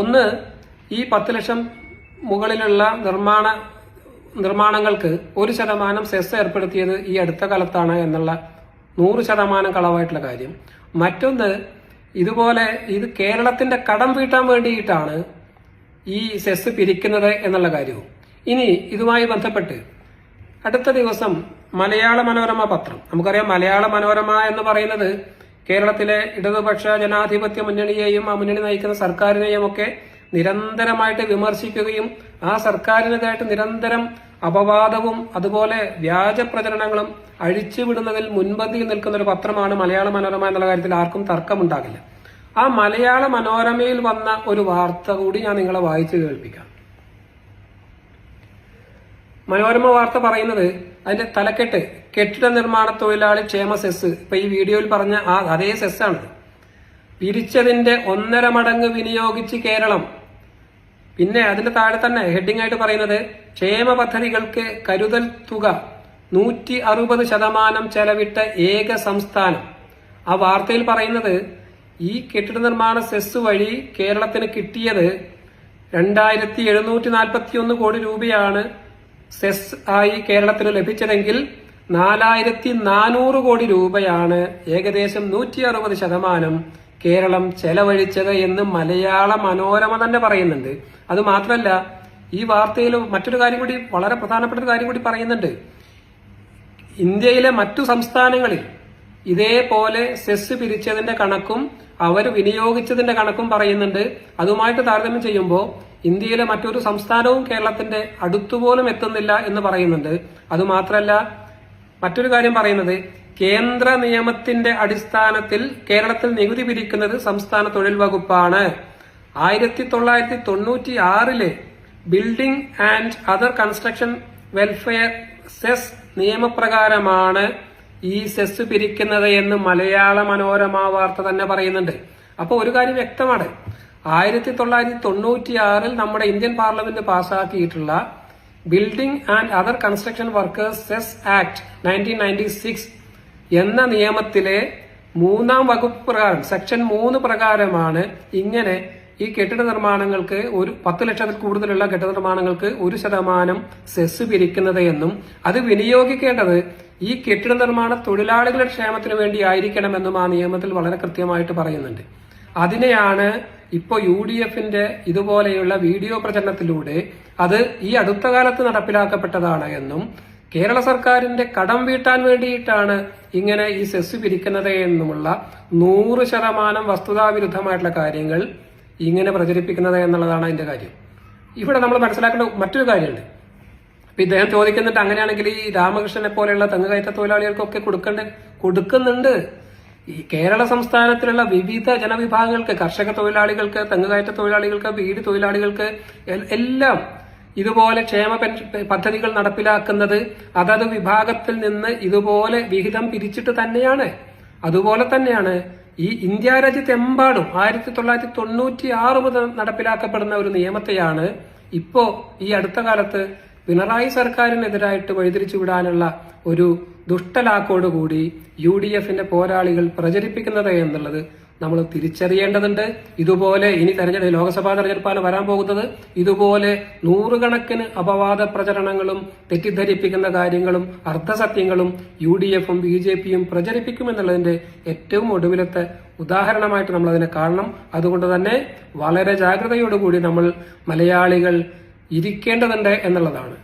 ഒന്ന്, ഈ 10 ലക്ഷം മുകളിലുള്ള നിർമ്മാണങ്ങൾക്ക് 1% സെസ് ഏർപ്പെടുത്തിയത് ഈ അടുത്ത കാലത്താണ് എന്നുള്ള 100% കളവായിട്ടുള്ള കാര്യം. മറ്റൊന്ന്, ഇതുപോലെ ഇത് കേരളത്തിന്റെ കടം വീട്ടാൻ വേണ്ടിയിട്ടാണ് ഈ സെസ് പിരിക്കുന്നത് എന്നുള്ള കാര്യവും. ഇനി ഇതുമായി ബന്ധപ്പെട്ട് അടുത്ത ദിവസം മലയാള മനോരമ പത്രം, നമുക്കറിയാം മലയാള മനോരമ എന്ന് പറയുന്നത് കേരളത്തിലെ ഇടതുപക്ഷ ജനാധിപത്യ മുന്നണിയെയും ആ മുന്നണി നയിക്കുന്ന സർക്കാരിനെയും ഒക്കെ നിരന്തരമായിട്ട് വിമർശിക്കുകയും ആ സർക്കാരിനെതിരായിട്ട് നിരന്തരം അപവാദവും അതുപോലെ വ്യാജ പ്രചരണങ്ങളും അഴിച്ചുവിടുന്നതിൽ മുൻപന്തിയിൽ നിൽക്കുന്ന ഒരു പത്രമാണ് മലയാള മനോരമ എന്നുള്ള കാര്യത്തിൽ ആർക്കും തർക്കമുണ്ടാകില്ല. ആ മലയാള മനോരമയിൽ വന്ന ഒരു വാർത്ത കൂടി ഞാൻ നിങ്ങളെ വായിച്ചു കേൾപ്പിക്കാം. മനോരമ വാർത്ത പറയുന്നത്, അതിന്റെ തലക്കെട്ട് കെട്ടിട നിർമ്മാണ തൊഴിലാളി ക്ഷേമ സെസ്. ഇപ്പൊ ഈ വീഡിയോയിൽ പറഞ്ഞ അതേ സെസ്സാണ്. പിരിച്ചതിന്റെ 1.5 മടങ്ങ് വിനിയോഗിച്ച് കേരളം. പിന്നെ അതിന്റെ താഴെ തന്നെ ഹെഡിംഗ് ആയിട്ട് പറയുന്നത്, ക്ഷേമ പദ്ധതികൾക്ക് കരുതൽ തുക 160% ചെലവിട്ട ഏക സംസ്ഥാനം. ആ വാർത്തയിൽ പറയുന്നത്, ഈ കെട്ടിട നിർമ്മാണ സെസ് വഴി കേരളത്തിന് കിട്ടിയത് 2741 കോടി രൂപയാണ് സെസ് ആയി കേരളത്തിന് ലഭിച്ചതെങ്കിൽ 4400 കോടി രൂപയാണ് ഏകദേശം 160% കേരളം ചെലവഴിച്ചത് എന്ന് മലയാള മനോരമ തന്നെ പറയുന്നുണ്ട്. അത് മാത്രമല്ല, ഈ വാർത്തയിൽ മറ്റൊരു കാര്യം കൂടി, വളരെ പ്രധാനപ്പെട്ട ഒരു കാര്യം കൂടി പറയുന്നുണ്ട്. ഇന്ത്യയിലെ മറ്റു സംസ്ഥാനങ്ങളിൽ ഇതേപോലെ സെസ് പിരിച്ചതിന്റെ കണക്കും അവർ വിനിയോഗിച്ചതിന്റെ കണക്കും പറയുന്നുണ്ട്. അതുമായിട്ട് താരതമ്യം ചെയ്യുമ്പോൾ ഇന്ത്യയിലെ മറ്റൊരു സംസ്ഥാനവും കേരളത്തിന്റെ അടുത്തുപോലും എത്തുന്നില്ല എന്ന് പറയുന്നുണ്ട്. അതുമാത്രമല്ല, മറ്റൊരു കാര്യം പറയുന്നത്, കേന്ദ്ര നിയമത്തിന്റെ അടിസ്ഥാനത്തിൽ കേരളത്തിൽ നികുതി പിരിക്കുന്നത് സംസ്ഥാന തൊഴിൽ വകുപ്പാണ്. 1996 building and other construction welfare cess നിയമപ്രകാരമാണ് ഈ സെസ് പിരിക്കുന്നത് എന്ന് മലയാള മനോരമ വാർത്ത തന്നെ പറയുന്നുണ്ട്. അപ്പോൾ ഒരു കാര്യം വ്യക്തമാണ്, 1996 നമ്മുടെ ഇന്ത്യൻ പാർലമെന്റ് പാസാക്കിയിട്ടുള്ള building and other construction workers cess act 1996 എന്ന നിയമത്തിലെ 3-ാം വകുപ്പ് പ്രകാരം സെക്ഷൻ 3 പ്രകാരമാണ് ഇങ്ങനെ ഈ കെട്ടിട നിർമ്മാണങ്ങൾക്ക് 10 ലക്ഷത്തിൽ കൂടുതലുള്ള കെട്ടിട നിർമ്മാണങ്ങൾക്ക് 1% സെസ് പിരിക്കുന്നത് എന്നും അത് വിനിയോഗിക്കേണ്ടത് ഈ കെട്ടിട നിർമ്മാണ തൊഴിലാളികളുടെ ക്ഷേമത്തിന് വേണ്ടി ആയിരിക്കണമെന്നും ആ നിയമത്തിൽ വളരെ കൃത്യമായിട്ട് പറയുന്നുണ്ട്. അതിനെയാണ് ഇപ്പോൾ UDFന്റെ ഇതുപോലെയുള്ള വീഡിയോ പ്രചരണത്തിലൂടെ അത് ഈ അടുത്ത കാലത്ത് നടപ്പിലാക്കപ്പെട്ടതാണ് എന്നും കേരള സർക്കാരിന്റെ കടം വീട്ടാൻ വേണ്ടിയിട്ടാണ് ഇങ്ങനെ ഈ സെസ് പിരിക്കുന്നത് എന്നുമുള്ള 100% വസ്തുതാവിരുദ്ധമായിട്ടുള്ള കാര്യങ്ങൾ ഇങ്ങനെ പ്രചരിപ്പിക്കുന്നത് എന്നുള്ളതാണ് അതിന്റെ കാര്യം. ഇവിടെ നമ്മൾ മനസ്സിലാക്കേണ്ട മറ്റൊരു കാര്യമുണ്ട്. അപ്പൊ ഇദ്ദേഹം ചോദിക്കുന്നുണ്ട്, അങ്ങനെയാണെങ്കിൽ ഈ രാമകൃഷ്ണനെ പോലെയുള്ള തെങ്ങുകയറ്റ തൊഴിലാളികൾക്കൊക്കെ കൊടുക്കുന്നുണ്ട്. ഈ കേരള സംസ്ഥാനത്തിലുള്ള വിവിധ ജനവിഭാഗങ്ങൾക്ക്, കർഷക തൊഴിലാളികൾക്ക്, തെങ്ങുകയറ്റ തൊഴിലാളികൾക്ക്, ബീഡി തൊഴിലാളികൾക്ക് എല്ലാം ഇതുപോലെ ക്ഷേമ പദ്ധതികൾ നടപ്പിലാക്കുന്നത് അതത് വിഭാഗത്തിൽ നിന്ന് ഇതുപോലെ വിഹിതം പിരിച്ചിട്ട് തന്നെയാണ്. അതുപോലെ തന്നെയാണ് ഈ ഇന്ത്യ രാജ്യത്തെമ്പാടും 1996 മുതൽ നടപ്പിലാക്കപ്പെടുന്ന ഒരു നിയമത്തെയാണ് ഇപ്പോ ഈ അടുത്ത കാലത്ത് പിണറായി സർക്കാരിനെതിരായിട്ട് വഴിതിരിച്ചു വിടാനുള്ള ഒരു ദുഷ്ടലാക്കോടുകൂടി UDFന്റെ പോരാളികൾ പ്രചരിപ്പിക്കുന്നത് എന്നുള്ളത് നമ്മൾ തിരിച്ചറിയേണ്ടതുണ്ട്. ഇതുപോലെ ഇനി ലോക്സഭാ തെരഞ്ഞെടുപ്പാണ് വരാൻ പോകുന്നത്. ഇതുപോലെ 100 കണക്കിന് അപവാദ പ്രചരണങ്ങളും തെറ്റിദ്ധരിപ്പിക്കുന്ന കാര്യങ്ങളും അർദ്ധസത്യങ്ങളും UDFും BJPയും പ്രചരിപ്പിക്കുമെന്നുള്ളതിന്റെ ഏറ്റവും ഒടുവിലത്തെ ഉദാഹരണമായിട്ട് നമ്മൾ അതിനെ കാണണം. അതുകൊണ്ട് തന്നെ വളരെ ജാഗ്രതയോടുകൂടി നമ്മൾ മലയാളികൾ ഇരിക്കേണ്ടതുണ്ട് എന്നുള്ളതാണ്.